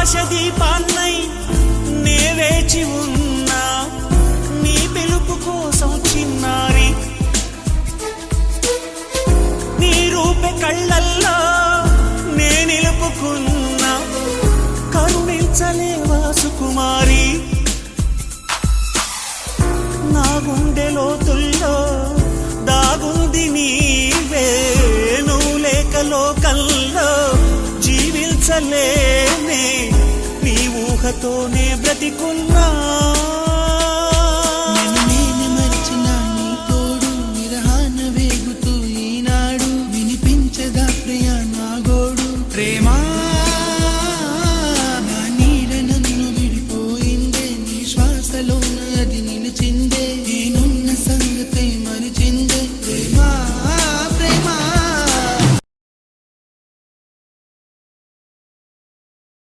ఆకాశ దీపాన్నై నే వేచి ఉన్నా నీ పిలుపు కోసం చిన్నారి నీ రూపే కళ్ళల్లో నే నిలుపుకున్నా కరుణించలేవా సుకుమారి నా గుండె లోతుల్లో దాగుంది నీవే నువ్వు లేక లోకల్లో జీవించలేనే నీ ఊహతోనే బ్రతికున్నా